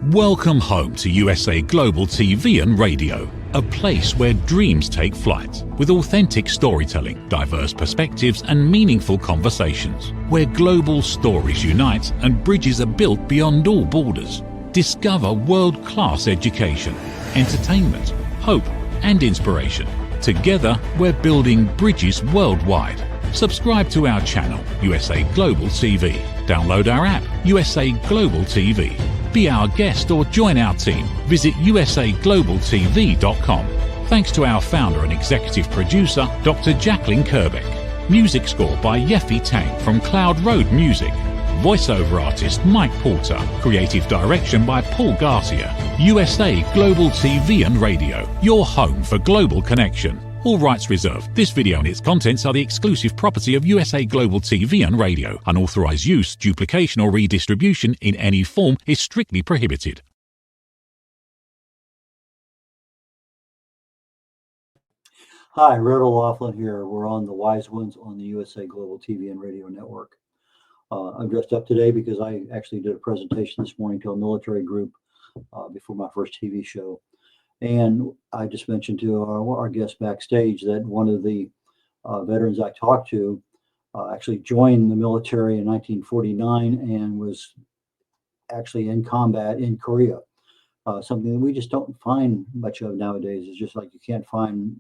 Welcome home to USA Global TV and Radio, a place where dreams take flight, with authentic storytelling, diverse perspectives and meaningful conversations, where global stories unite and bridges are built beyond all borders. Discover world-class education, entertainment, hope and inspiration. Together, we're building bridges worldwide. Subscribe to our channel, USA Global TV. Download our app, USA Global TV. Be our guest or join our team. Visit usaglobaltv.com. Thanks to our founder and executive producer, Dr. Jacalyn Kerbeck. Music score by Yeffy Tang from Cloud Road Music. Voiceover artist Mike Porter. Creative direction by Paul Garcia. USA Global TV and Radio, your home for global connection. All rights reserved. This video and its contents are the exclusive property of USA Global TV and Radio. Unauthorized use, duplication or redistribution in any form is strictly prohibited. Hi, Red O'Loughlin here. We're on the Wise Ones on the USA Global TV and Radio Network. I'm dressed up today because I actually did a presentation this morning to a military group before my first TV show. And I just mentioned to our guest backstage that one of the veterans I talked to actually joined the military in 1949 and was actually in combat in Korea. Something that we just don't find much of nowadays. It's just like you can't find,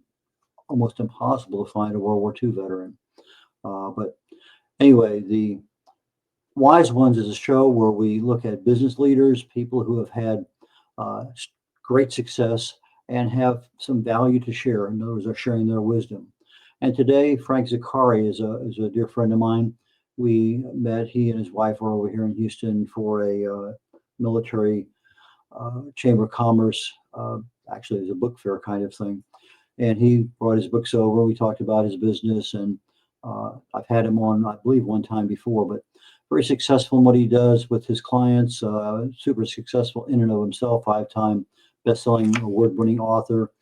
almost impossible to find a World War II veteran. But anyway, the Wise Ones is a show where we look at business leaders, people who have had great success and have some value to share, and those are sharing their wisdom. And today, Frank Zaccari is a dear friend of mine. We met, he and his wife are over here in Houston for a military Chamber of Commerce, actually it's a book fair kind of thing. And he brought his books over, we talked about his business, and I've had him on, I believe, one time before, but very successful in what he does with his clients, super successful in and of himself, 5-time best-selling award-winning author.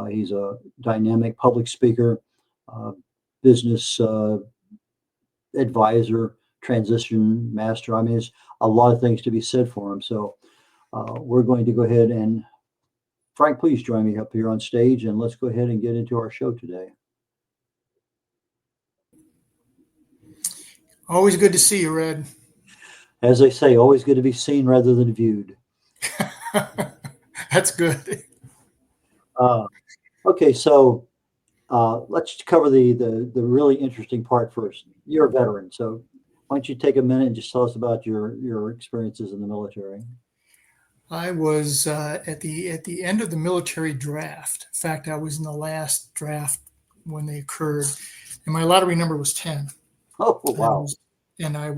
He's a dynamic public speaker, business advisor, transition master. I mean, there's a lot of things to be said for him. So we're going to go ahead and, Frank, please join me up here on stage, and let's go ahead and get into our show today. Always good to see you, Red. As they say, always good to be seen rather than viewed. That's good. Okay, so let's cover the really interesting part first. You're a veteran, so why don't you take a minute and just tell us about your experiences in the military? I was at the end of the military draft. In fact, I was in the last draft when they occurred, and my lottery number was 10. Oh, wow. And I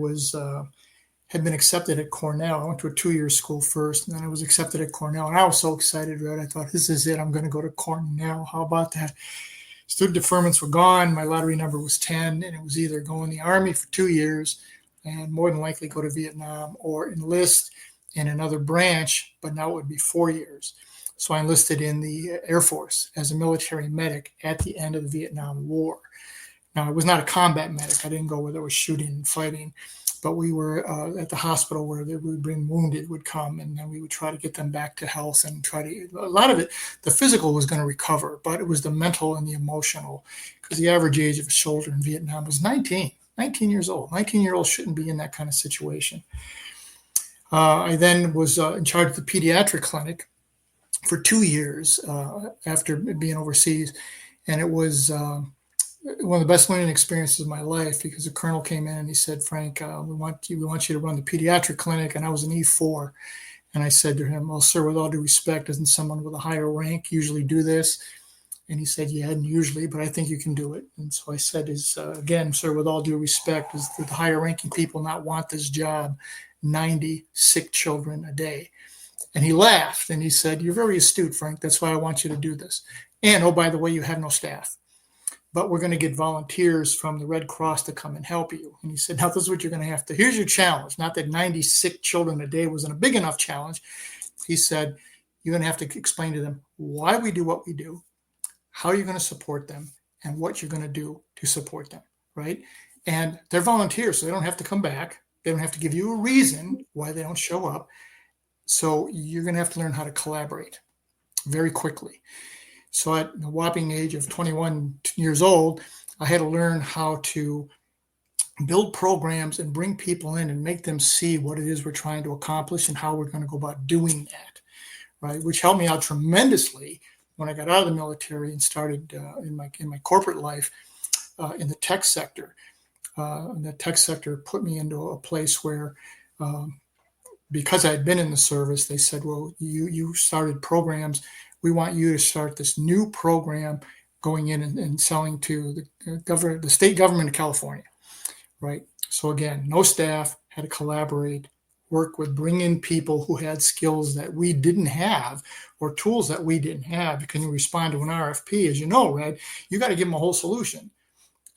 had been accepted at Cornell. I went to a 2-year school first, and then I was accepted at Cornell. And I was so excited, Red. I thought, this is it. I'm going to go to Cornell. How about that? Student deferments were gone. My lottery number was 10, and it was either go in the Army for 2 years and more than likely go to Vietnam or enlist in another branch, but now it would be 4 years. So I enlisted in the Air Force as a military medic at the end of the Vietnam War. Now, I was not a combat medic. I didn't go where there was shooting and fighting, but we were at the hospital where they would bring wounded would come, and then we would try to get them back to health and a lot of it, the physical was going to recover, but it was the mental and the emotional, because the average age of a soldier in Vietnam was 19 years old. 19-year-olds shouldn't be in that kind of situation. I then was in charge of the pediatric clinic for 2 years after being overseas, and it was one of the best learning experiences of my life, because the colonel came in and he said, Frank, we want you to run the pediatric clinic. And I was an E4. And I said to him, well, sir, with all due respect, doesn't someone with a higher rank usually do this? And he said, yeah, and usually, but I think you can do it. And so I said, again, sir, with all due respect, does the higher ranking people not want this job? 90 sick children a day. And he laughed and he said, you're very astute, Frank. That's why I want you to do this. And, oh, by the way, you have no staff, but we're going to get volunteers from the Red Cross to come and help you. And he said, now this is what you're going to have to, here's your challenge. Not that 90 sick children a day wasn't a big enough challenge. He said, you're going to have to explain to them why we do what we do, how you're going to support them, and what you're going to do to support them, right? And they're volunteers, so they don't have to come back. They don't have to give you a reason why they don't show up. So you're going to have to learn how to collaborate very quickly. So at the whopping age of 21 years old, I had to learn how to build programs and bring people in and make them see what it is we're trying to accomplish and how we're going to go about doing that, right? Which helped me out tremendously when I got out of the military and started in my corporate life in the tech sector. The tech sector put me into a place where, because I had been in the service, they said, well, you started programs. We want you to start this new program going in and selling to the state government of California. Right. So again, no staff, had to collaborate, work with, bring in people who had skills that we didn't have or tools that we didn't have. Because you respond to an RFP, as you know, Red, you got to give them a whole solution.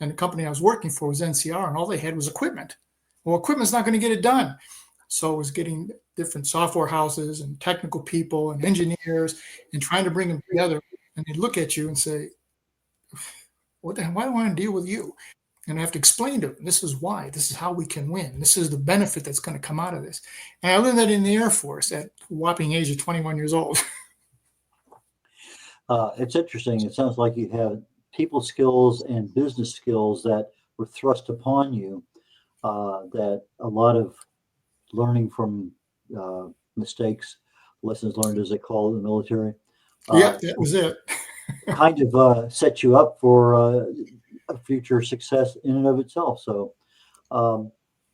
And the company I was working for was NCR, and all they had was equipment. Well, equipment's not going to get it done. So it was getting different software houses and technical people and engineers and trying to bring them together. And they look at you and say, what the hell, why do I want to deal with you? And I have to explain to them, this is why, this is how we can win. This is the benefit that's going to come out of this. And I learned that in the Air Force at the whopping age of 21 years old. It's interesting. It sounds like you have people skills and business skills that were thrust upon you, that a lot of learning from mistakes, lessons learned, as they call it in the military. Yeah, that was it. Kind of set you up for a future success in and of itself. So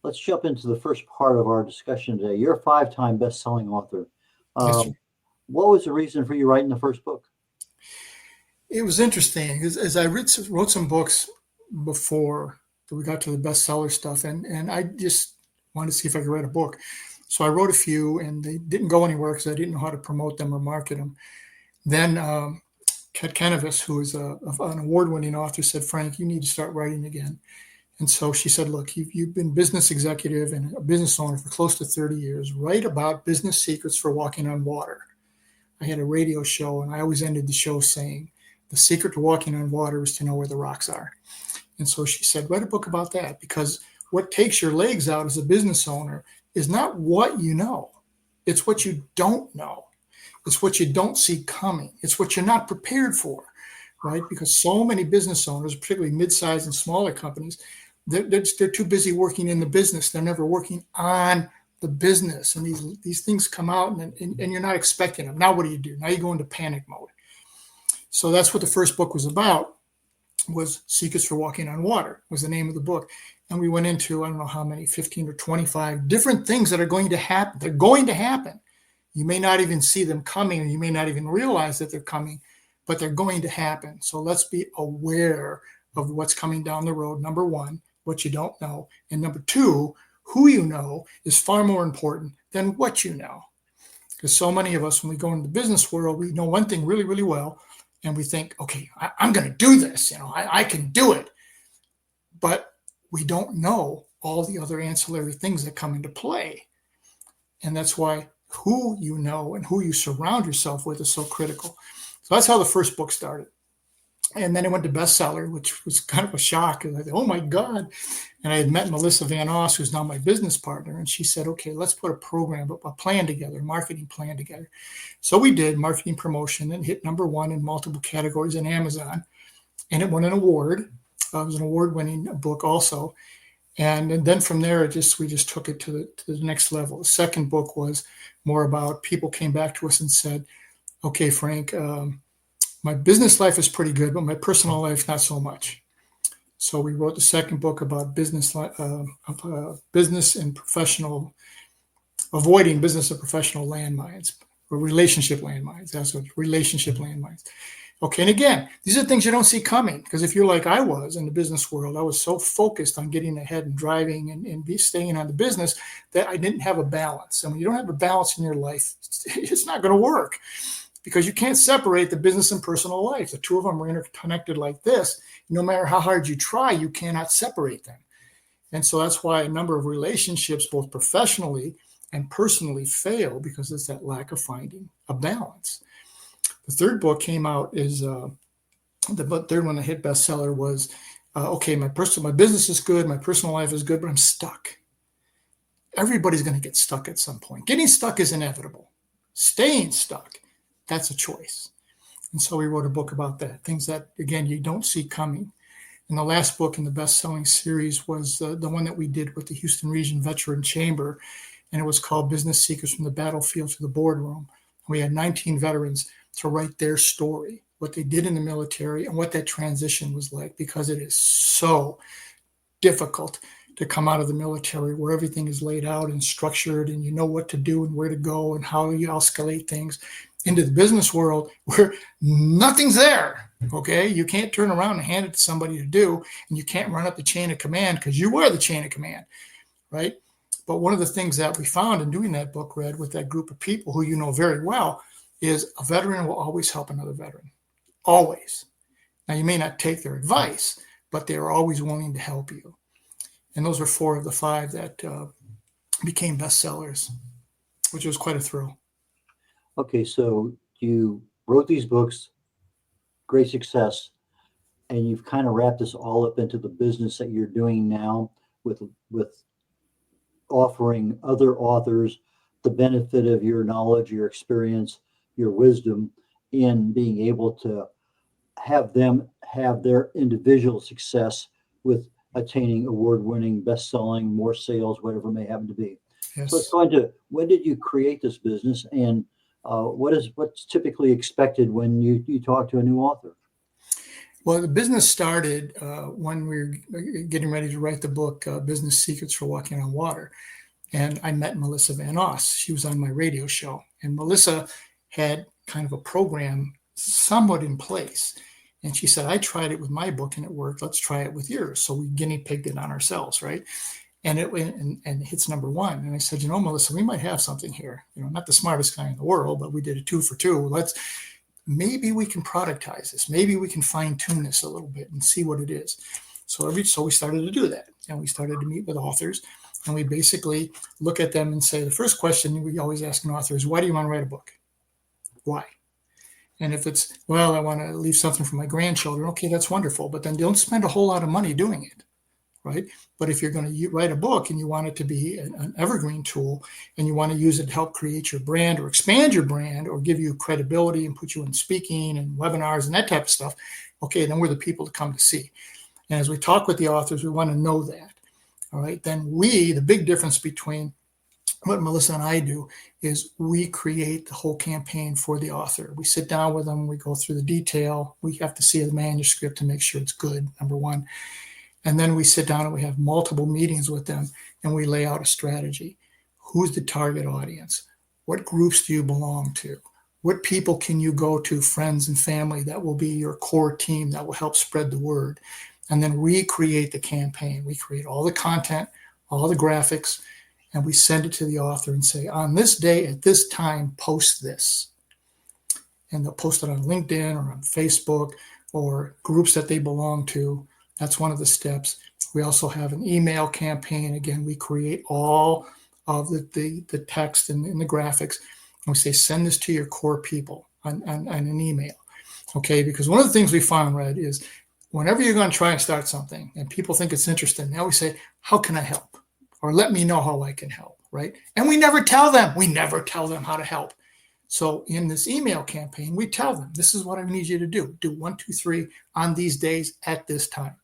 let's jump into the first part of our discussion today. You're a 5-time best-selling author. Yes, what was the reason for you writing the first book? it was interesting as I wrote some books before we got to the bestseller stuff, and I just wanted to see if I could write a book. So I wrote a few, and they didn't go anywhere because I didn't know how to promote them or market them. Then Kat Canavis, who is an award-winning author, said, Frank, you need to start writing again. And so she said, look, you've been business executive and a business owner for close to 30 years. Write about business secrets for walking on water. I had a radio show, and I always ended the show saying, the secret to walking on water is to know where the rocks are. And so she said, write a book about that, because what takes your legs out as a business owner is not what you know. It's what you don't know. It's what you don't see coming. It's what you're not prepared for, right? Because so many business owners, particularly mid-sized and smaller companies, they're too busy working in the business. They're never working on the business. And these things come out and you're not expecting them. Now what do? Now you go into panic mode. So that's what the first book was about, was Secrets for Walking on Water was the name of the book. And we went into, I don't know how many, 15 or 25 different things that are going to happen. They're going to happen. You may not even see them coming, and you may not even realize that they're coming, but they're going to happen. So let's be aware of what's coming down the road. Number one, what you don't know. And number two, who you know is far more important than what you know. Because so many of us, when we go into the business world, we know one thing really, really well, and we think, okay, I'm going to do this. I can do it. But we don't know all the other ancillary things that come into play. And that's why who you know and who you surround yourself with is so critical. So that's how the first book started. And then it went to bestseller, which was kind of a shock. And I thought, oh my God. And I had met Melissa Van Oss, who's now my business partner. And she said, okay, let's put a program, a plan together, a marketing plan together. So we did marketing promotion and hit number one in multiple categories on Amazon. And it won an award. It was an award-winning book also. And then from there, we just took it to the next level. The second book was more about, people came back to us and said, okay, Frank, my business life is pretty good, but my personal life, not so much. So we wrote the second book about business and professional, avoiding business and professional landmines, or relationship landmines. That's what relationship landmines. Okay, and again, these are things you don't see coming, because if you're like I was in the business world, I was so focused on getting ahead and driving and staying on the business that I didn't have a balance. And when you don't have a balance in your life, it's not going to work, because you can't separate the business and personal life. The two of them are interconnected like this. No matter how hard you try, you cannot separate them. And so that's why a number of relationships, both professionally and personally, fail, because it's that lack of finding a balance. The third book came out is the third one that hit bestseller was, okay, my business is good, my personal life is good, but I'm stuck. Everybody's going to get stuck at some point. Getting stuck is inevitable. Staying stuck, that's a choice. And so we wrote a book about that, things that, again, you don't see coming. And the last book in the best-selling series was the one that we did with the Houston Region Veteran Chamber, and it was called Business Secrets from the Battlefield to the Boardroom. We had 19 veterans to write their story, what they did in the military and what that transition was like, because it is so difficult to come out of the military where everything is laid out and structured and you know what to do and where to go and how you escalate things, into the business world where nothing's there. Okay. You can't turn around and hand it to somebody to do, and you can't run up the chain of command because you were the chain of command. Right. But one of the things that we found in doing that book, Red, with that group of people who you know very well, is a veteran will always help another veteran. Always. Now, you may not take their advice, but they are always willing to help you. And those were 4 of the 5 that became bestsellers, which was quite a thrill. Okay, so you wrote these books, great success, and you've kind of wrapped this all up into the business that you're doing now with offering other authors the benefit of your knowledge, your experience, your wisdom in being able to have them have their individual success with attaining award-winning, best-selling, more sales, whatever it may happen to be. Yes. So let's go into, when did you create this business, and what's typically expected when you talk to a new author? Well, the business started when we were getting ready to write the book, Business Secrets for Walking on Water. And I met Melissa Van Oss. She was on my radio show. And Melissa had kind of a program somewhat in place. And she said, I tried it with my book and it worked. Let's try it with yours. So we guinea pigged it on ourselves, right? And it went and hits number 1. And I said, Melissa, we might have something here. Not the smartest guy in the world, but we did a 2 for 2. Maybe we can productize this. Maybe we can fine tune this a little bit and see what it is. So we started to do that. And we started to meet with authors. And we basically look at them and say, the first question we always ask an author is, why do you want to write a book? Why? And if it's, well, I want to leave something for my grandchildren, okay, that's wonderful. But then don't spend a whole lot of money doing it, right? But if you're going to write a book and you want it to be an evergreen tool and you want to use it to help create your brand or expand your brand or give you credibility and put you in speaking and webinars and that type of stuff, okay, then we're the people to come to see. And as we talk with the authors, we want to know that. All right, then the big difference between what Melissa and I do is we create the whole campaign for the author. We sit down with them, we go through the detail. We have to see the manuscript to make sure it's good, number 1. And then we sit down and we have multiple meetings with them and we lay out a strategy. Who's the target audience? What groups do you belong to? What people can you go to, friends and family, that will be your core team that will help spread the word? And then we create the campaign. We create all the content, all the graphics, and we send it to the author and say, on this day at this time, post this. And they'll post it on LinkedIn or on Facebook or groups that they belong to. That's one of the steps. We also have an email campaign. Again, we create all of the text and the graphics. And we say, send this to your core people on an email. Okay, because one of the things we found, Red, is whenever you're going to try and start something and people think it's interesting, they always say, how can I help? Or let me know how I can help, right? And we never tell them how to help. So in this email campaign, we tell them, this is what I need you to do. Do 1, 2, 3 on these days at this time.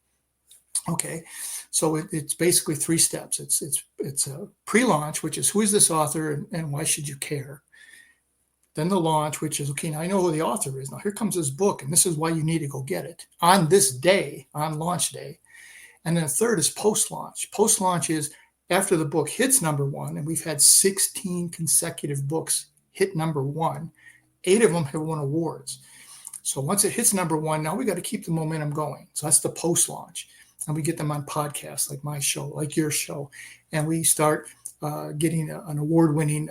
Okay, so it's basically 3 steps. It's a pre-launch, which is who is this author and why should you care? Then the launch, which is, okay, now I know who the author is. Now here comes this book, and this is why you need to go get it on this day, on launch day. And then the third is post-launch. Post-launch is after the book hits number 1, and we've had 16 consecutive books hit number 1. 8 of them have won awards. So once it hits number 1, now we got to keep the momentum going. So that's the post-launch. And we get them on podcasts like my show, like your show. And we start getting an award-winning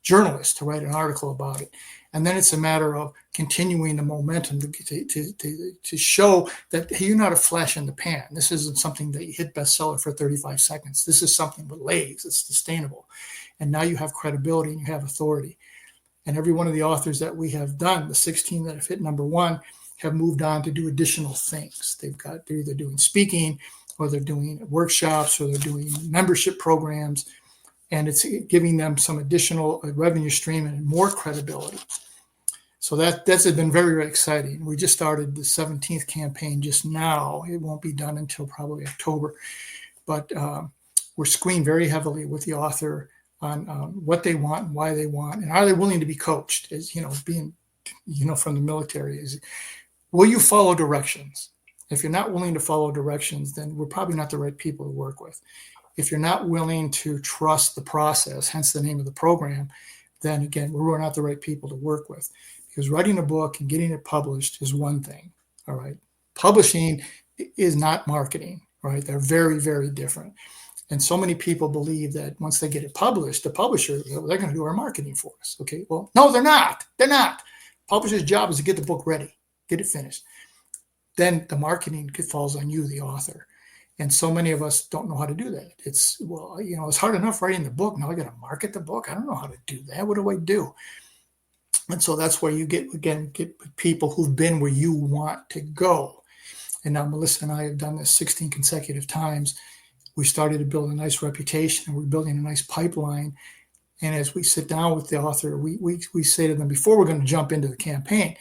journalist to write an article about it. And then it's a matter of continuing the momentum to show that, hey, you're not a flash in the pan. This isn't something that you hit bestseller for 35 seconds. This is something with legs. It's sustainable. And now you have credibility and you have authority. And every one of the authors that we have done, the 16 that have hit number 1, have moved on to do additional things. They're either doing speaking or they're doing workshops or they're doing membership programs. and it's giving them some additional revenue stream and more credibility. So that's been very, very exciting. We just started the 17th campaign just now. It won't be done until probably October, but we're screened very heavily with the author on what they want and why they want, and are they willing to be coached? As being from the military, is will you follow directions? If you're not willing to follow directions, then we're probably not the right people to work with. If you're not willing to trust the process, hence the name of the program, then again, we're not the right people to work with. Because writing a book and getting it published is one thing, all right? Publishing is not marketing, right? They're very, very different. And so many people believe that once they get it published, the publisher, they're going to do our marketing for us, okay? Well, no, they're not. They're not. Publisher's job is to get the book ready, get it finished. Then the marketing falls on you, the author. And so many of us don't know how to do that. It's hard enough writing the book. Now I got to market the book. I don't know how to do that. What do I do? And so that's where you get people who've been where you want to go. And now Melissa and I have done this 16 consecutive times. We started to build a nice reputation, and we're building a nice pipeline. And as we sit down with the author, we say to them, before we're going to jump into the campaign,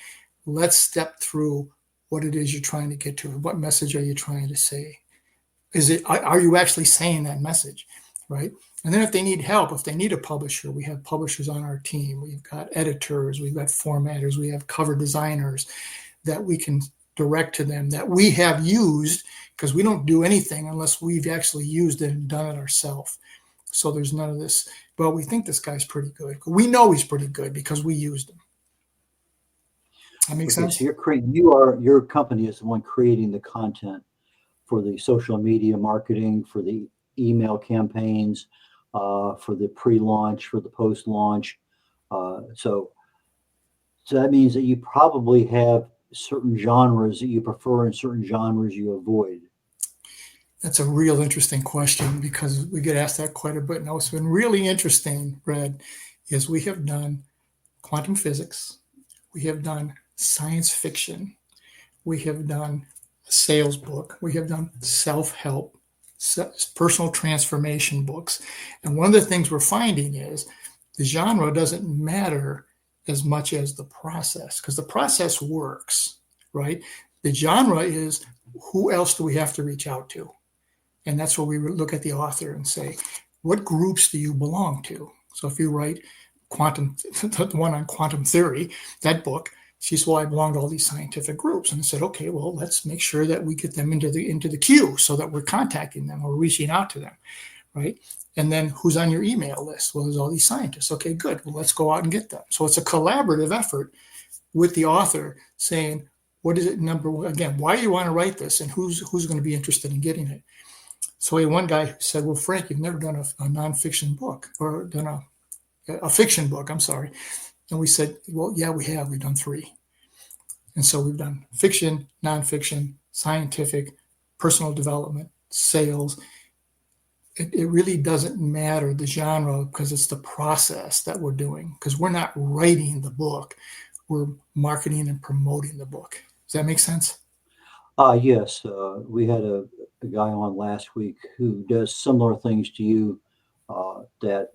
let's step through what it is you're trying to get to. What message are you trying to say? Are you actually saying that message, right? And then if they need help, if they need a publisher, we have publishers on our team. We've got editors, we've got formatters, we have cover designers that we can direct to them, that we have used, because we don't do anything unless we've actually used it and done it ourselves. So there's none of this, well, we think this guy's pretty good. We know he's pretty good because we used him. That makes sense? So your company is the one creating the content for the social media marketing, for the email campaigns, for the pre-launch, for the post-launch. So that means that you probably have certain genres that you prefer and certain genres you avoid. That's a real interesting question, because we get asked that quite a bit. Now, what's been really interesting, Red, is we have done quantum physics, we have done science fiction, we have done a sales book, we have done self-help, personal transformation books. And one of the things we're finding is the genre doesn't matter as much as the process, because the process works, right? The genre is, who else do we have to reach out to? And that's where we look at the author and say, what groups do you belong to? So if you write the one on quantum theory, that book, she said, well, I belong to all these scientific groups. And I said, okay, well, let's make sure that we get them into the queue so that we're contacting them or reaching out to them, right? And then who's on your email list? Well, there's all these scientists. Okay, good. Well, let's go out and get them. So it's a collaborative effort with the author saying, what is it, again, why do you want to write this, and who's going to be interested in getting it? So we had one guy who said, well, Frank, you've never done a nonfiction book, or done a fiction book, I'm sorry. And we said, well, yeah, we have. We've done 3. And so we've done fiction, nonfiction, scientific, personal development, sales. It really doesn't matter the genre, because it's the process that we're doing, because we're not writing the book. We're marketing and promoting the book. Does that make sense? Yes. We had a guy on last week who does similar things to you, that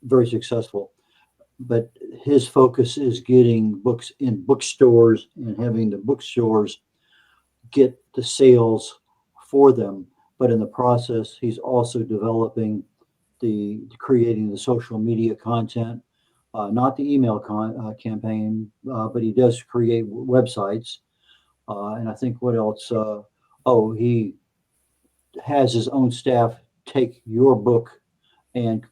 very successful. But his focus is getting books in bookstores and having the bookstores get the sales for them. But in the process, he's also developing creating the social media content, not the email campaign, but he does create websites. And I think what else? He has his own staff take your book and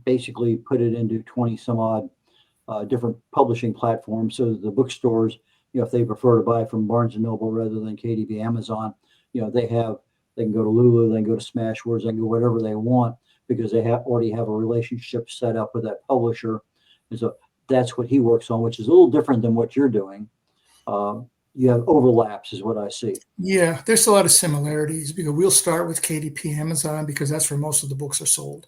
basically put it into 20 some odd different publishing platforms. So the bookstores, if they prefer to buy from Barnes and Noble rather than KDP Amazon, they can go to Lulu, they can go to Smashwords, they can go wherever they want, because they already have a relationship set up with that publisher. And so that's what he works on, which is a little different than what you're doing. You have overlaps is what I see. Yeah, there's a lot of similarities, because we'll start with KDP Amazon because that's where most of the books are sold.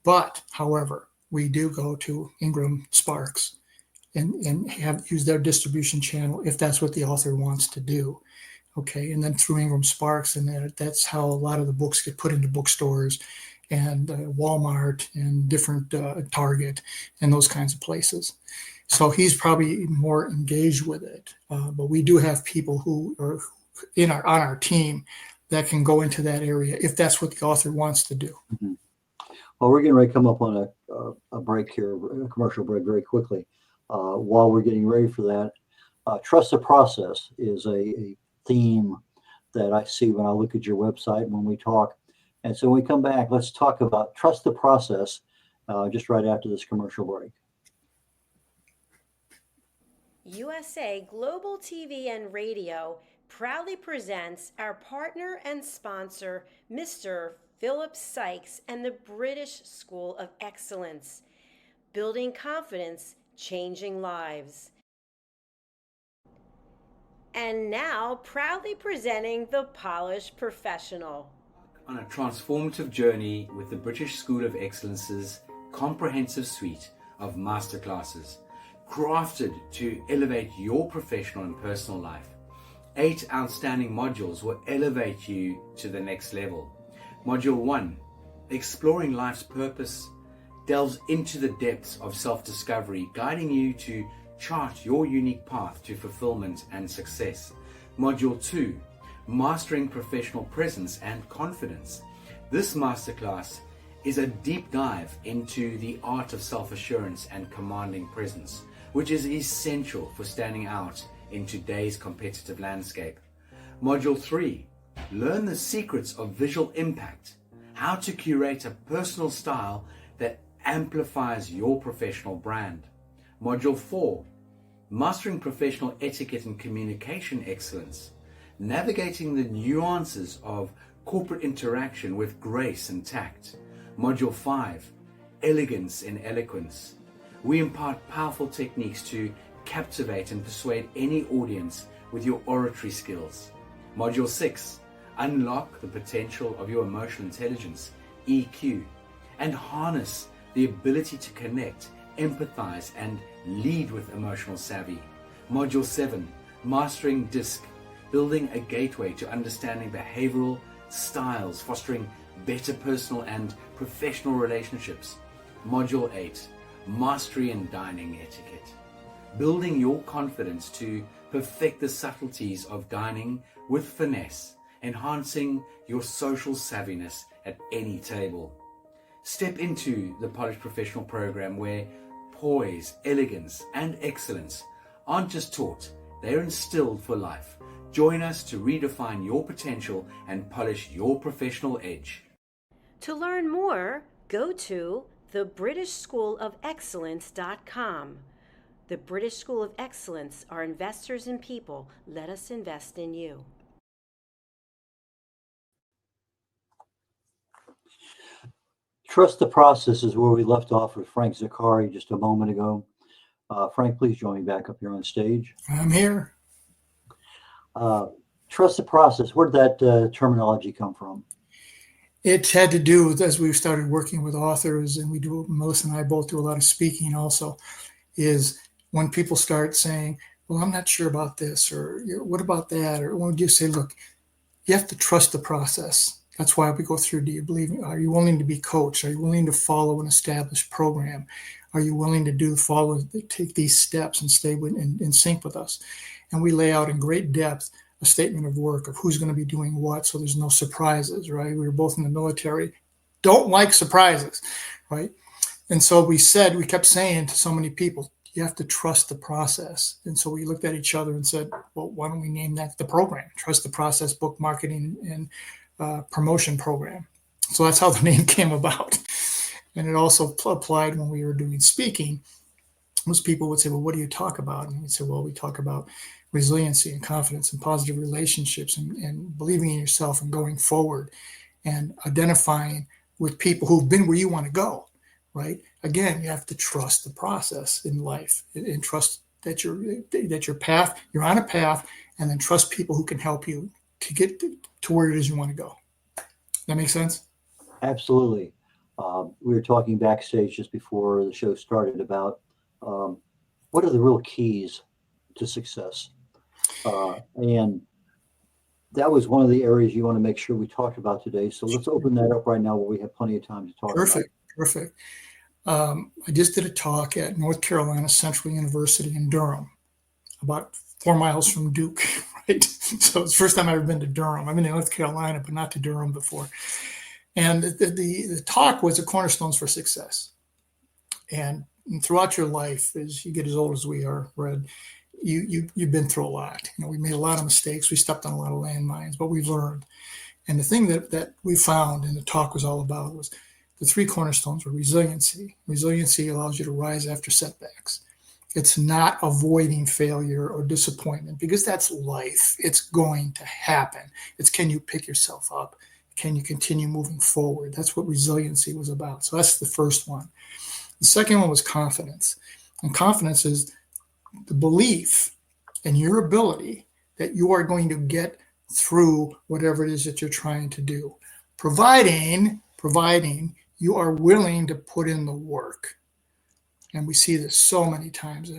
But, however, we do go to Ingram Sparks and use their distribution channel if that's what the author wants to do. Okay, and then through Ingram Sparks, and that's how a lot of the books get put into bookstores and Walmart and different Target and those kinds of places. So he's probably more engaged with it. But we do have people who are on our team that can go into that area if that's what the author wants to do. Mm-hmm. Well, we're getting ready to come up on a break here, a commercial break, very quickly. While we're getting ready for that, trust the process is a theme that I see when I look at your website when we talk. And so when we come back, let's talk about trust the process just right after this commercial break. USA Global TV and Radio proudly presents our partner and sponsor, Mr. Philip Sykes and the British School of Excellence, building confidence, changing lives. And now, proudly presenting the Polished Professional. On a transformative journey with the British School of Excellence's comprehensive suite of masterclasses, crafted to elevate your professional and personal life. 8 outstanding modules will elevate you to the next level. Module 1, Exploring Life's Purpose, delves into the depths of self-discovery, guiding you to chart your unique path to fulfillment and success. Module 2, Mastering Professional Presence and Confidence. This masterclass is a deep dive into the art of self-assurance and commanding presence, which is essential for standing out in today's competitive landscape. Module 3, Learn the secrets of visual impact, how to curate a personal style that amplifies your professional brand. Module 4, Mastering Professional Etiquette and Communication Excellence, navigating the nuances of corporate interaction with grace and tact. Module 5, Elegance in Eloquence. We impart powerful techniques to captivate and persuade any audience with your oratory skills. Module 6, Unlock the potential of your emotional intelligence, EQ, and harness the ability to connect, empathize, and lead with emotional savvy. Module 7, Mastering DISC, building a gateway to understanding behavioral styles, fostering better personal and professional relationships. Module 8, Mastery in Dining Etiquette, building your confidence to perfect the subtleties of dining with finesse, enhancing your social savviness at any table. Step into the Polished Professional program where poise, elegance, and excellence aren't just taught, they're instilled for life. Join us to redefine your potential and polish your professional edge. To learn more, go to thebritishschoolofexcellence.com. The British School of Excellence are investors in people. Let us invest in you. Trust the process is where we left off with Frank Zaccari just a moment ago. Frank, please join me back up here on stage. I'm here. Trust the process. Where did that terminology come from? It had to do with, as we've started working with authors, and Melissa and I both do a lot of speaking also, is when people start saying, well, I'm not sure about this, or what about that? Or when you say, look, you have to trust the process. That's why we go through, do you believe, are you willing to be coached? Are you willing to follow an established program? Are you willing to take these steps and stay in sync with us? And we lay out in great depth a statement of work of who's going to be doing what, so there's no surprises, right? We were both in the military, don't like surprises, right? And so we kept saying to so many people, you have to trust the process. And so we looked at each other and said, well, why don't we name that the program? Trust the Process Book Marketing and Promotion Program. So that's how the name came about. And it also applied when we were doing speaking. Most people would say, well, what do you talk about? And we'd say, well, we talk about resiliency and confidence and positive relationships and believing in yourself and going forward and identifying with people who've been where you want to go, right? Again, you have to trust the process in life and trust that your path, you're on a path, and then trust people who can help you to get to where it is you want to go. That make sense? Absolutely. We were talking backstage just before the show started about what are the real keys to success. And that was one of the areas you want to make sure we talked about today. So let's open that up right now where we have plenty of time to talk about it. Perfect. I just did a talk at North Carolina Central University in Durham, about 4 miles from Duke, right? So it's the first time I've ever been to Durham. I've been to North Carolina, but not to Durham before. And the talk was the cornerstones for success. And throughout your life, as you get as old as we are, Red, you've been through a lot. We made a lot of mistakes. We stepped on a lot of landmines, but we've learned. And the thing that we found and the talk was all about was the 3 cornerstones were resiliency. Resiliency allows you to rise after setbacks. It's not avoiding failure or disappointment, because that's life. It's going to happen. It's, can you pick yourself up? Can you continue moving forward? That's what resiliency was about. So that's the first one. The second one was confidence. And confidence is the belief in your ability that you are going to get through whatever it is that you're trying to do, providing you are willing to put in the work. And we see this so many times.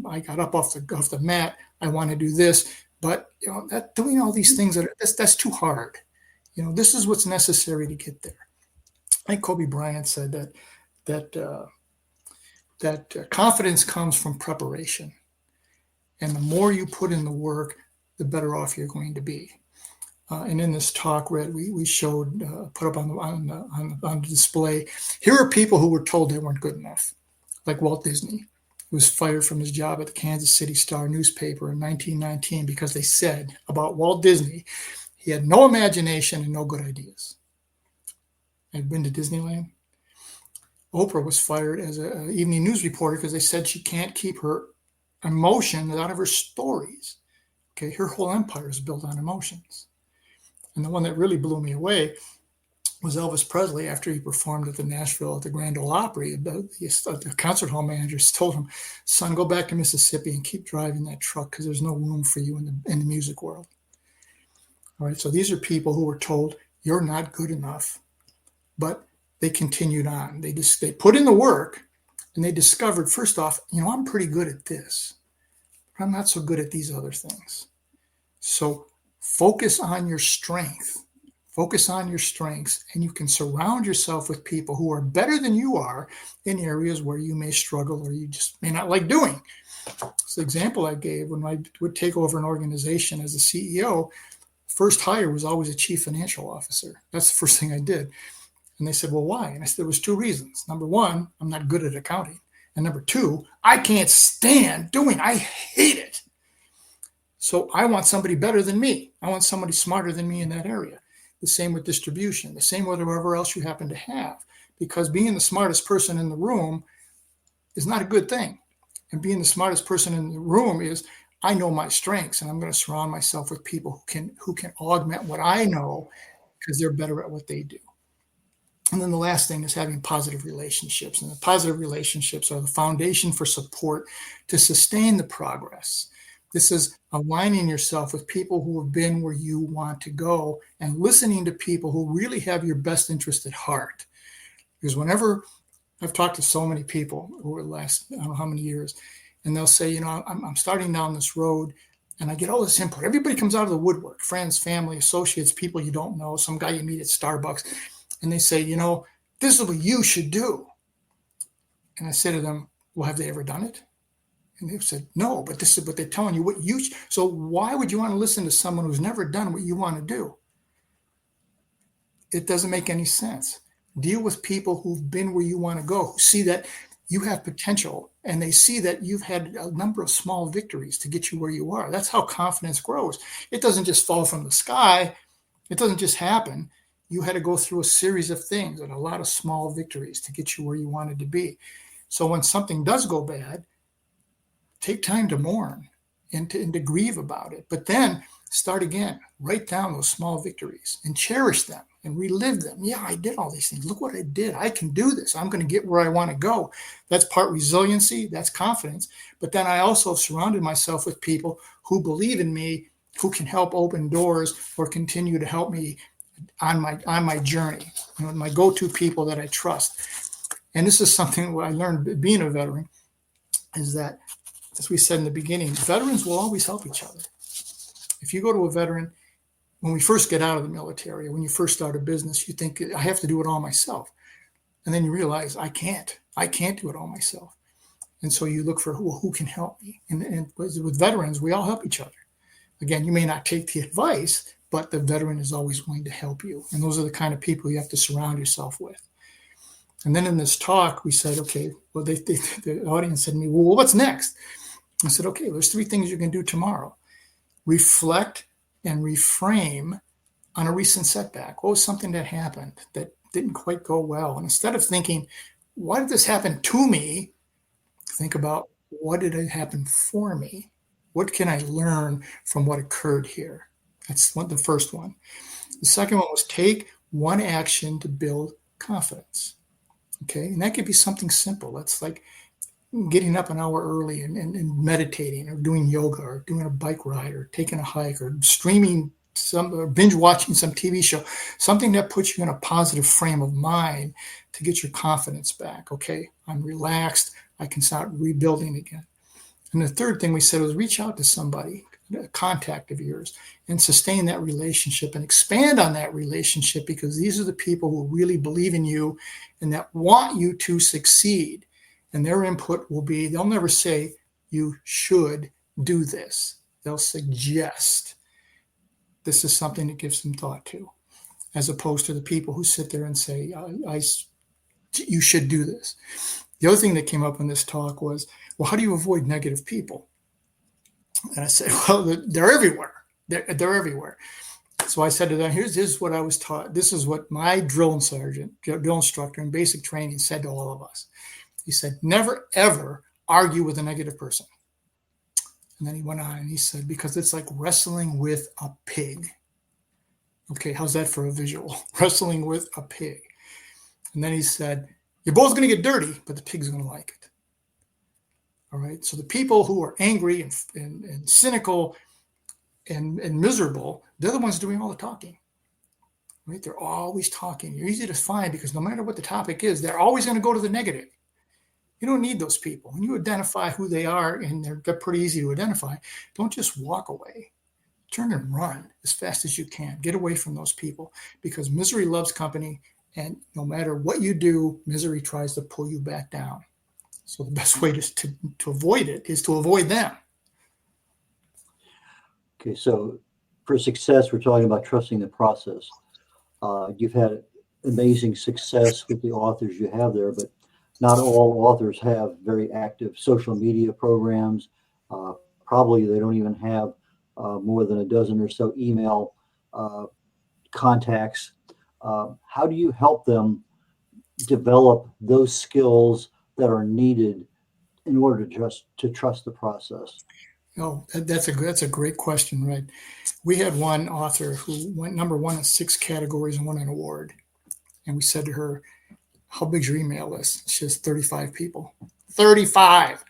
I got up off the mat. I want to do this, but that doing all these things that's too hard. This is what's necessary to get there. I think Kobe Bryant said that confidence comes from preparation, and the more you put in the work, the better off you're going to be. And in this talk, Red, we showed, put up on the display. Here are people who were told they weren't good enough, like Walt Disney, who was fired from his job at the Kansas City Star newspaper in 1919 because they said about Walt Disney, he had no imagination and no good ideas. I've been to Disneyland. Oprah was fired as an evening news reporter because they said she can't keep her emotion out of her stories. Okay, her whole empire is built on emotions. And the one that really blew me away was Elvis Presley. After he performed at the Grand Ole Opry, the concert hall managers told him, "Son, go back to Mississippi and keep driving that truck because there's no room for you in the music world." All right, so these are people who were told you're not good enough, but they continued on. They put in the work, and they discovered, first off, I'm pretty good at this, but I'm not so good at these other things. So focus on your strength. Focus on your strengths, and you can surround yourself with people who are better than you are in areas where you may struggle or you just may not like doing. It's the example I gave when I would take over an organization as a CEO. First hire was always a chief financial officer. That's the first thing I did. And they said, "Well, why?" And I said, there was 2 reasons. Number 1, I'm not good at accounting. And number 2, I can't stand doing. I hate it. So I want somebody better than me. I want somebody smarter than me in that area. The same with distribution, the same with whatever else you happen to have, because being the smartest person in the room is not a good thing. And being the smartest person in the room is, I know my strengths, and I'm going to surround myself with people who can augment what I know because they're better at what they do. And then the last thing is having positive relationships. And the positive relationships are the foundation for support to sustain the progress. This is aligning yourself with people who have been where you want to go and listening to people who really have your best interest at heart. Because whenever I've talked to so many people over the last, I don't know how many years, and they'll say, I'm starting down this road and I get all this input. Everybody comes out of the woodwork, friends, family, associates, people you don't know, some guy you meet at Starbucks. And they say, this is what you should do. And I say to them, well, have they ever done it? And they've said, no, but this is what they're telling you. So why would you want to listen to someone who's never done what you want to do? It doesn't make any sense. Deal with people who've been where you want to go, who see that you have potential, and they see that you've had a number of small victories to get you where you are. That's how confidence grows. It doesn't just fall from the sky. It doesn't just happen. You had to go through a series of things and a lot of small victories to get you where you wanted to be. So when something does go bad, take time to mourn and to grieve about it. But then start again. Write down those small victories and cherish them and relive them. Yeah, I did all these things. Look what I did. I can do this. I'm going to get where I want to go. That's part resiliency. That's confidence. But then I also have surrounded myself with people who believe in me, who can help open doors or continue to help me on my journey. My go-to people that I trust. And this is something I learned being a veteran, is that, as we said in the beginning, veterans will always help each other. If you go to a veteran when we first get out of the military, when you first start a business, you think, I have to do it all myself. And then you realize, I can't do it all myself. And so you look for who can help me. And with veterans, we all help each other. Again, you may not take the advice, but the veteran is always willing to help you. And those are the kind of people you have to surround yourself with. And then in this talk, we said, okay, well, the audience said to me, well, what's next? I said, okay, there's 3 things you can do tomorrow. Reflect and reframe on a recent setback. What was something that happened that didn't quite go well? And instead of thinking, why did this happen to me? Think about, what did it happen for me? What can I learn from what occurred here? That's the first one. The second one was take one action to build confidence. Okay, and that could be something simple. That's like getting up an hour early and meditating, or doing yoga, or doing a bike ride, or taking a hike, or streaming or binge watching some TV show, something that puts you in a positive frame of mind to get your confidence back. Okay, I'm relaxed. I can start rebuilding again. And the third thing we said was reach out to somebody, a contact of yours, and sustain that relationship and expand on that relationship, because these are the people who really believe in you and that want you to succeed. And their input will be, they'll never say, you should do this. They'll suggest this is something to give some thought to, as opposed to the people who sit there and say, you should do this. The other thing that came up in this talk was, well, how do you avoid negative people? And I said, well, they're everywhere. They're everywhere. So I said to them, here's what I was taught. This is what my drill instructor in basic training said to all of us. He said, never, ever argue with a negative person. And then he went on and he said, because it's like wrestling with a pig. Okay, how's that for a visual? Wrestling with a pig. And then he said, you're both going to get dirty, but the pig's going to like it. All right, so the people who are angry and cynical and miserable, they're the ones doing all the talking. Right? They're always talking. You're easy to find because no matter what the topic is, they're always going to go to the negative. You don't need those people. When you identify who they are, and they're pretty easy to identify, don't just walk away. Turn and run as fast as you can. Get away from those people, because misery loves company, and no matter what you do, misery tries to pull you back down. So the best way to avoid it is to avoid them. Okay, so for success, we're talking about trusting the process. You've had amazing success with the authors you have there, but not all authors have very active social media programs. Probably they don't even have more than a dozen or so email contacts. How do you help them develop those skills that are needed in order to trust the process? Oh, that's a great question, right? We had one author who went number 1 in 6 categories and won an award. And we said to her, how big's your email list? She has 35 people. 35!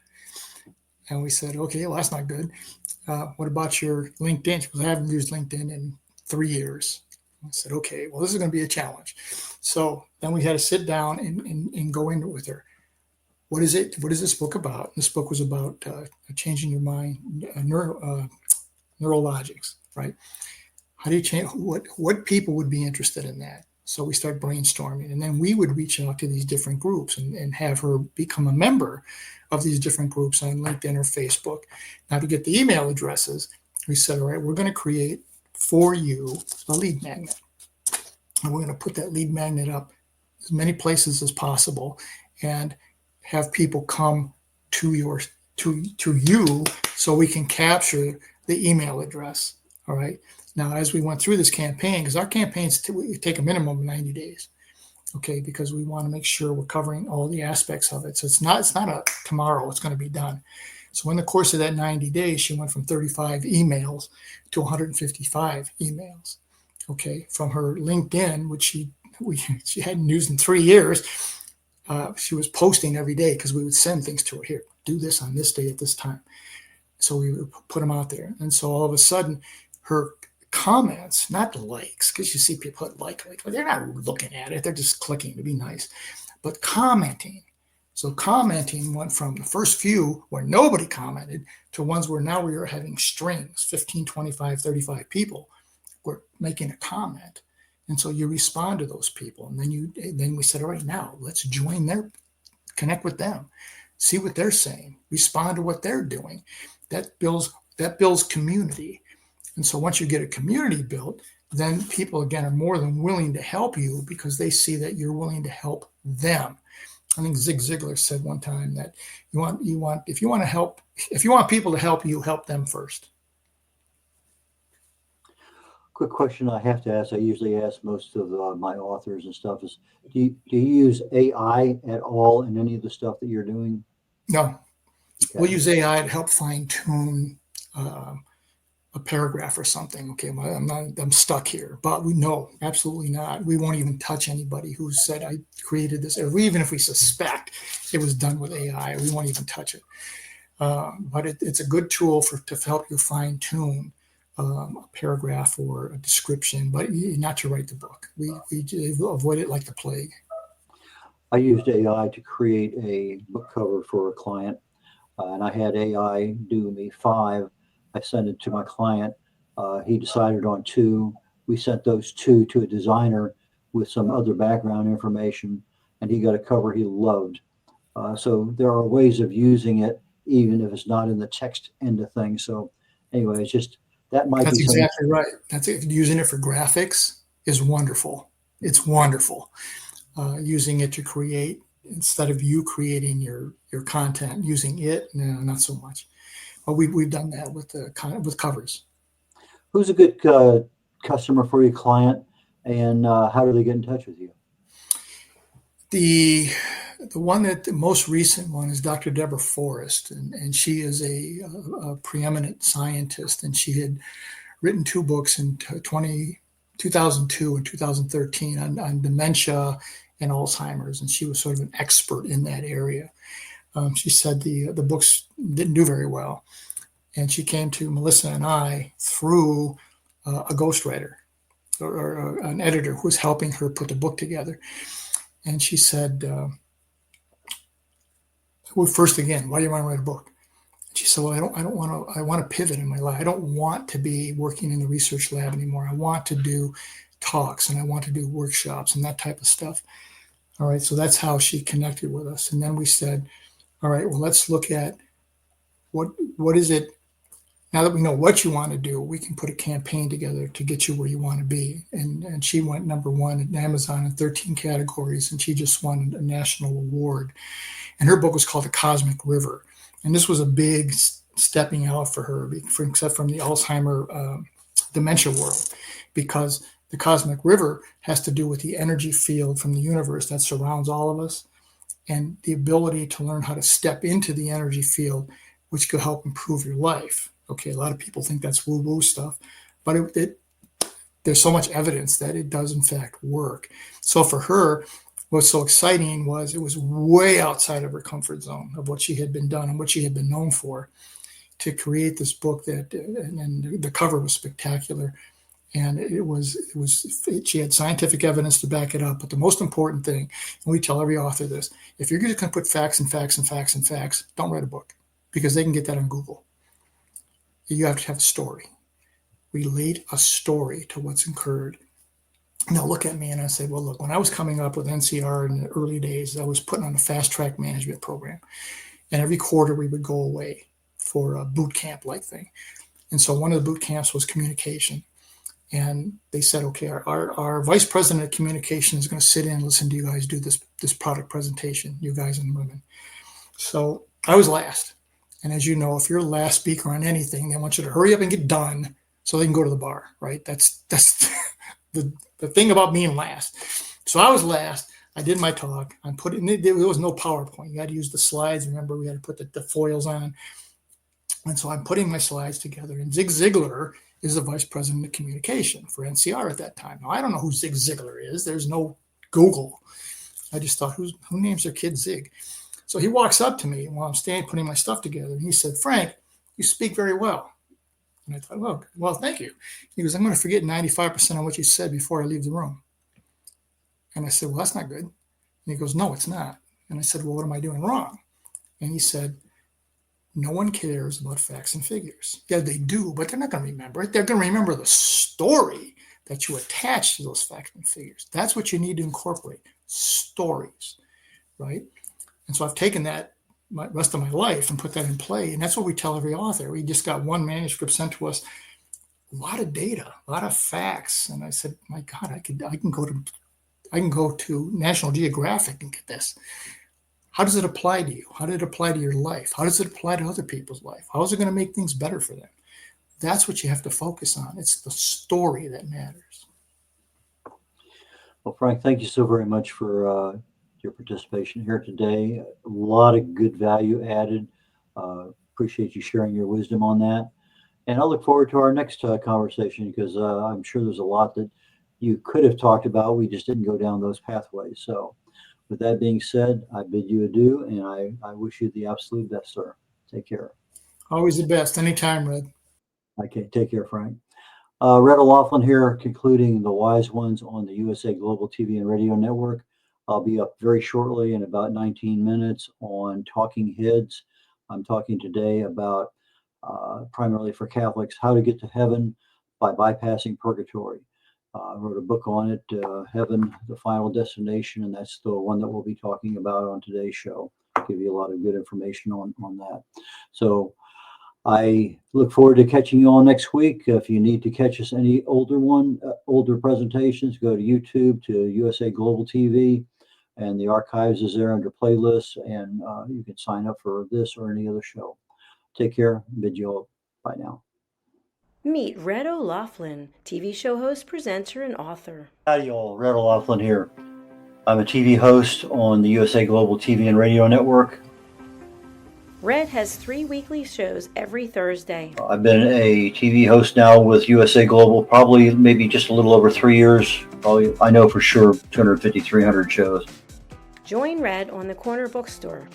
And we said, okay, well, that's not good. What about your LinkedIn? She goes, I haven't used LinkedIn in 3 years. I said, okay, well, this is going to be a challenge. So then we had to sit down and go into it with her. What is it? What is this book about? This book was about changing your mind, neurologics, right? How do you change? What people would be interested in that? So we start brainstorming, and then we would reach out to these different groups and have her become a member of these different groups on LinkedIn or Facebook. Now, to get the email addresses, we said, all right, we're going to create for you a lead magnet. And we're going to put that lead magnet up as many places as possible and have people come to you so we can capture the email address. All right. Now, as we went through this campaign, because our campaigns take a minimum of 90 days, okay, because we want to make sure we're covering all the aspects of it. So it's not a tomorrow it's going to be done. So in the course of that 90 days, she went from 35 emails to 155 emails, okay, from her LinkedIn, which she hadn't used in 3 years. She was posting every day because we would send things to her. Here, do this on this day at this time. So we would put them out there. And so all of a sudden, her comments, not likes, because you see people that like, they're not looking at it. They're just clicking to be nice. But commenting. So commenting went from the first few where nobody commented to ones where now we are having strings, 15, 25, 35 people were making a comment. And so you respond to those people. And then we said, all right, now let's connect with them, see what they're saying, respond to what they're doing. That builds community. And so once you get a community built, then people, again, are more than willing to help you because they see that you're willing to help them. I think Zig Ziglar said one time that if you want people to help you, help them first. Quick question I have to ask. I usually ask most of my authors and stuff is, do you use AI at all in any of the stuff that you're doing? No, Okay. we'll use AI to help fine tune a paragraph or something. Okay, I'm stuck here, but no, absolutely not. We won't even touch anybody who said I created this, or even if we suspect it was done with AI, we won't even touch it. But it's a good tool to help you fine tune a paragraph or a description, but not to write the book. We avoid it like the plague. I used AI to create a book cover for a client, and I had AI do me 5. I sent it to my client. He decided on 2. We sent those 2 to a designer with some other background information, and he got a cover he loved. So there are ways of using it, even if it's not in the text end of things. So anyway, it's just, that might That's be exactly right. That's it. Using it for graphics is wonderful. It's wonderful. Using it to create, instead of you creating your content, using it, no, not so much. But we've done that with covers. Who's a good customer for your client, and how do they get in touch with you? The most recent one is Dr. Deborah Forrest, and she is a preeminent scientist, and she had written 2 books in 2002 and 2013 on dementia and Alzheimer's, and she was sort of an expert in that area. She said the books didn't do very well, and she came to Melissa and I through a ghostwriter or an editor who was helping her put the book together. And she said, well, first again, why do you want to write a book? And she said, well, I want to pivot in my life. I don't want to be working in the research lab anymore. I want to do talks and I want to do workshops and that type of stuff. All right. So that's how she connected with us. And then we said, all right, well, let's look at what is it. Now that we know what you want to do, we can put a campaign together to get you where you want to be. And she went #1 at Amazon in 13 categories, and she just won a national award. And her book was called The Cosmic River. And this was a big stepping out for her, except from the Alzheimer dementia world, because the Cosmic River has to do with the energy field from the universe that surrounds all of us, and the ability to learn how to step into the energy field, which could help improve your life. Okay, a lot of people think that's woo-woo stuff, but there's so much evidence that it does in fact work. So for her, what's so exciting was it was way outside of her comfort zone of what she had been done and what she had been known for, to create this book and the cover was spectacular. And she had scientific evidence to back it up. But the most important thing, and we tell every author this, if you're just going to put facts and facts and facts and facts, don't write a book, because they can get that on Google. You have to have a story. Relate a story to what's occurred. And they'll look at me and I say, well, look, when I was coming up with NCR in the early days, I was putting on a fast track management program. And every quarter we would go away for a boot camp like thing. And so one of the boot camps was communication. And they said, okay, our vice president of communication is going to sit in and listen to you guys do this product presentation, you guys and women. So I was last. And as you know, if you're the last speaker on anything, they want you to hurry up and get done so they can go to the bar, right? That's the thing about being last. So I was last. I did my talk. There was no PowerPoint. You had to use the slides. Remember, we had to put the foils on. And so I'm putting my slides together. And Zig Ziglar is the vice president of communication for NCR at that time. Now, I don't know who Zig Ziglar is. There's no Google. I just thought, who names their kid Zig? So he walks up to me while I'm standing putting my stuff together. And he said, Frank, you speak very well. And I thought, well, thank you. He goes, I'm going to forget 95% of what you said before I leave the room. And I said, well, that's not good. And he goes, no, it's not. And I said, well, what am I doing wrong? And he said, no one cares about facts and figures. Yeah, they do, but they're not going to remember it. They're going to remember the story. that you attach to those facts and figures. That's what you need to incorporate, stories, right? And so I've taken that rest of my life and put that in play. And that's what we tell every author. We just got one manuscript sent to us, a lot of data, a lot of facts. And I said, my God, I can go to National Geographic and get this. How does it apply to you? How did it apply to your life? How does it apply to other people's life? How is it going to make things better for them? That's what you have to focus on. It's the story that matters. Well, Frank, thank you so very much for your participation here today. A lot of good value added. Appreciate you sharing your wisdom on that. And I look forward to our next conversation, because I'm sure there's a lot that you could have talked about. We just didn't go down those pathways. So with that being said, I bid you adieu, and I wish you the absolute best, sir. Take care. Always the best. Anytime, Red. Okay, take care, Frank. Red O'Loughlin here, concluding the Wise Ones on the USA Global TV and Radio Network. I'll be up very shortly in about 19 minutes on Talking Heads. I'm talking today about, primarily for Catholics, how to get to heaven by bypassing purgatory. I wrote a book on it, Heaven, the Final Destination, and that's the one that we'll be talking about on today's show. I'll give you a lot of good information on that. So I look forward to catching you all next week. If you need to catch us any older presentations, go to YouTube, to USA Global TV, and the archives is there under playlists, and you can sign up for this or any other show. Take care. Bid you all bye now. Meet Red O'Loughlin, TV show host, presenter, and author. Howdy, y'all. Red O'Loughlin here. I'm a TV host on the USA Global TV and Radio Network. Red has 3 weekly shows every Thursday. I've been a TV host now with USA Global probably maybe just a little over 3 years. Probably, I know for sure, 250, 300 shows. Join Red on the Corner Bookstore.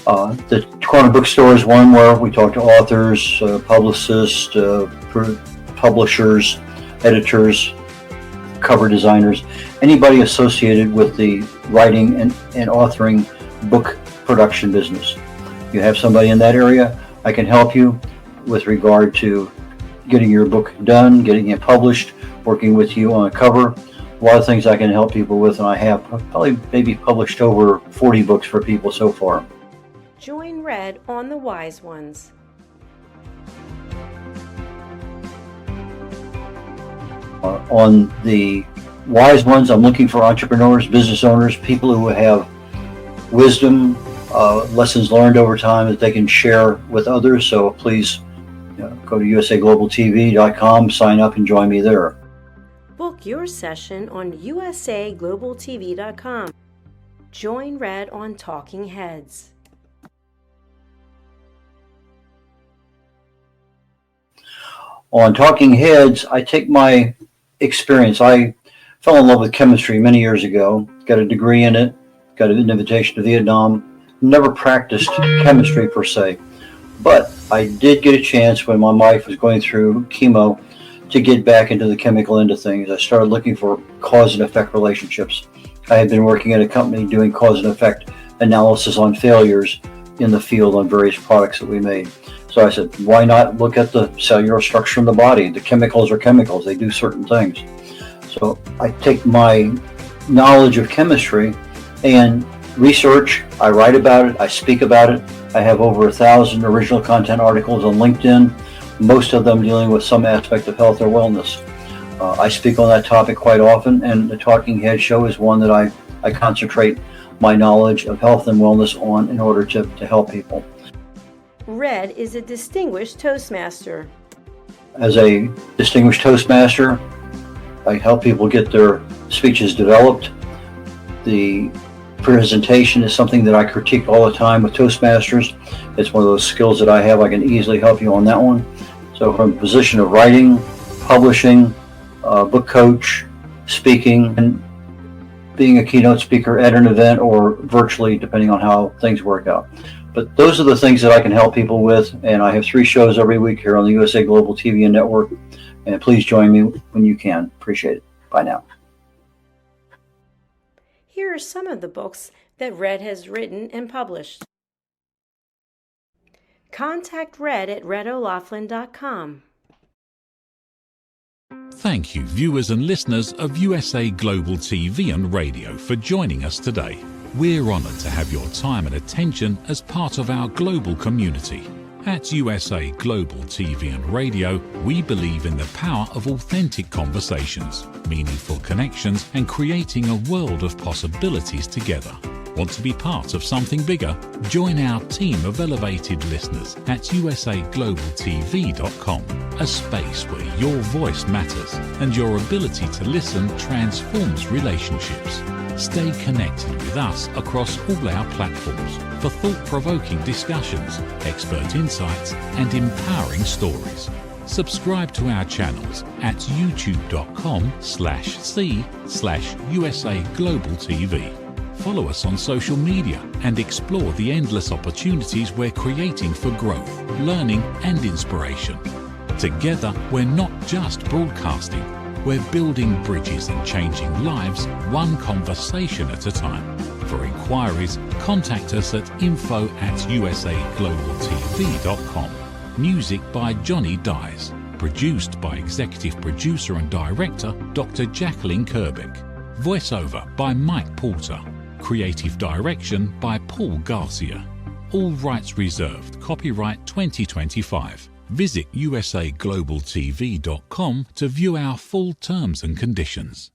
The Corner Bookstore is one where we talk to authors, publicists, publishers, editors, cover designers, anybody associated with the writing and authoring book production business. You have somebody in that area, I can help you with regard to getting your book done, getting it published, working with you on a cover. A lot of things I can help people with, and I have probably maybe published over 40 books for people so far. Join Red on the Wise Ones. On the Wise Ones, I'm looking for entrepreneurs, business owners, people who have wisdom, lessons learned over time that they can share with others. So please go to usaglobaltv.com, sign up, and join me there. Book your session on usaglobaltv.com. Join Red on Talking Heads. On Talking Heads, I take my experience. I fell in love with chemistry many years ago, got a degree in it, got an invitation to Vietnam, never practiced chemistry per se, but I did get a chance when my wife was going through chemo to get back into the chemical end of things. I started looking for cause and effect relationships. I had been working at a company doing cause and effect analysis on failures in the field on various products that we made. So I said, why not look at the cellular structure in the body? The chemicals are chemicals. They do certain things. So I take my knowledge of chemistry and research. I write about it. I speak about it. I have over 1,000 original content articles on LinkedIn, most of them dealing with some aspect of health or wellness. I speak on that topic quite often, and the Talking Head show is one that I concentrate my knowledge of health and wellness on in order to help people. Red is a distinguished Toastmaster. As a distinguished Toastmaster, I help people get their speeches developed. The presentation is something that I critique all the time with Toastmasters. It's one of those skills that I have. I can easily help you on that one. So from a position of writing, publishing, book coach, speaking, and being a keynote speaker at an event or virtually, depending on how things work out. But those are the things that I can help people with, and I have 3 shows every week here on the USA Global TV and Network, and please join me when you can. Appreciate it. Bye now. Here are some of the books that Red has written and published. Contact Red at redolaflin.com. Thank you, viewers and listeners of USA Global TV and Radio, for joining us today. We're honoured to have your time and attention as part of our global community. At USA Global TV and Radio, we believe in the power of authentic conversations, meaningful connections, and creating a world of possibilities together. Want to be part of something bigger? Join our team of elevated listeners at usaglobaltv.com, a space where your voice matters and your ability to listen transforms relationships. Stay connected with us across all our platforms for thought-provoking discussions, expert insights, and empowering stories. Subscribe to our channels at youtube.com/c/USA Global TV. Follow us on social media and explore the endless opportunities we're creating for growth, learning, and inspiration. Together, we're not just broadcasting, we're building bridges and changing lives one conversation at a time. For inquiries, contact us at info@usaglobaltv.com. Music by Johnny Dies. Produced by Executive Producer and Director Dr. Jacalyn Kerbeck. Voiceover by Mike Porter. Creative direction by Paul Garcia. All rights reserved. Copyright 2025. Visit usaglobaltv.com to view our full terms and conditions.